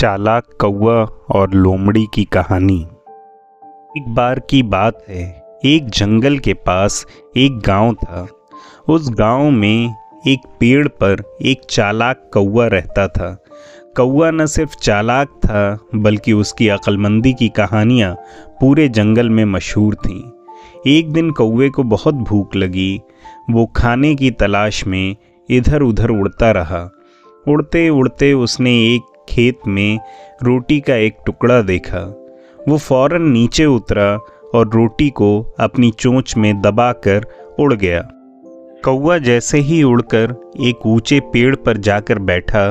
चालाक कौवा और लोमड़ी की कहानी। एक बार की बात है, एक जंगल के पास एक गांव था। उस गांव में एक पेड़ पर एक चालाक कौवा रहता था। कौवा न सिर्फ चालाक था बल्कि उसकी अक्लमंदी की कहानियाँ पूरे जंगल में मशहूर थीं। एक दिन कौवे को बहुत भूख लगी। वो खाने की तलाश में इधर उधर उड़ता रहा। उड़ते उड़ते उसने एक खेत में रोटी का एक टुकड़ा देखा। वो फौरन नीचे उतरा और रोटी को अपनी चोंच में दबाकर उड़ गया। कौवा जैसे ही उड़कर एक ऊंचे पेड़ पर जाकर बैठा,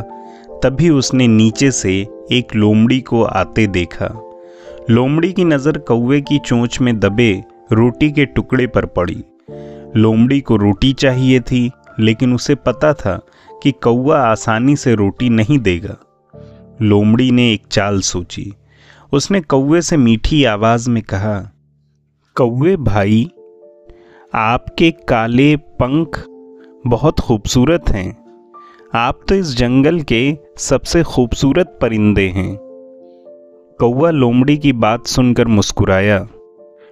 तभी उसने नीचे से एक लोमड़ी को आते देखा। लोमड़ी की नज़र कौवे की चोंच में दबे रोटी के टुकड़े पर पड़ी। लोमड़ी को रोटी चाहिए थी, लेकिन उसे पता था कि कौवा आसानी से रोटी नहीं देगा। लोमड़ी ने एक चाल सोची। उसने कौवे से मीठी आवाज में कहा, कौवे भाई, आपके काले पंख बहुत खूबसूरत हैं। आप तो इस जंगल के सबसे खूबसूरत परिंदे हैं। कौवा लोमड़ी की बात सुनकर मुस्कुराया,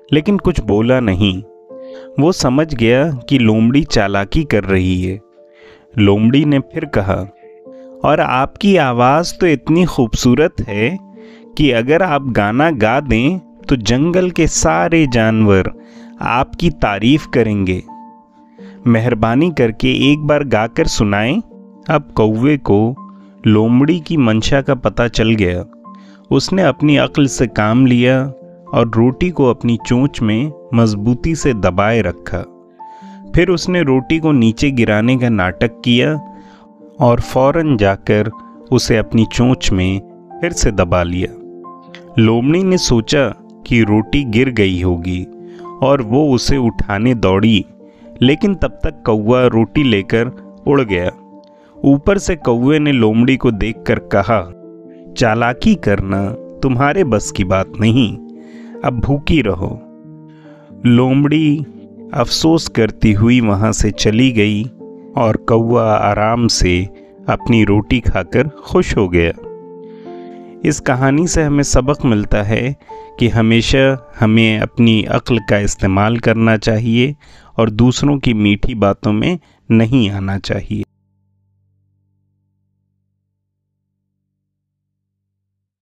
लेकिन कुछ बोला नहीं। वो समझ गया कि लोमड़ी चालाकी कर रही है। लोमड़ी ने फिर कहा, और आपकी आवाज़ तो इतनी खूबसूरत है कि अगर आप गाना गा दें तो जंगल के सारे जानवर आपकी तारीफ करेंगे। मेहरबानी करके एक बार गाकर सुनाएं। अब कौवे को लोमड़ी की मंशा का पता चल गया। उसने अपनी अक्ल से काम लिया और रोटी को अपनी चोंच में मजबूती से दबाए रखा। फिर उसने रोटी को नीचे गिराने का नाटक किया और फौरन जाकर उसे अपनी चोंच में फिर से दबा लिया। लोमड़ी ने सोचा कि रोटी गिर गई होगी और वो उसे उठाने दौड़ी, लेकिन तब तक कौवा रोटी लेकर उड़ गया। ऊपर से कौवे ने लोमड़ी को देखकर कहा, चालाकी करना तुम्हारे बस की बात नहीं, अब भूखी रहो। लोमड़ी अफसोस करती हुई वहाँ से चली गई और कौवा आराम से अपनी रोटी खाकर खुश हो गया। इस कहानी से हमें सबक मिलता है कि हमेशा हमें अपनी अक्ल का इस्तेमाल करना चाहिए और दूसरों की मीठी बातों में नहीं आना चाहिए।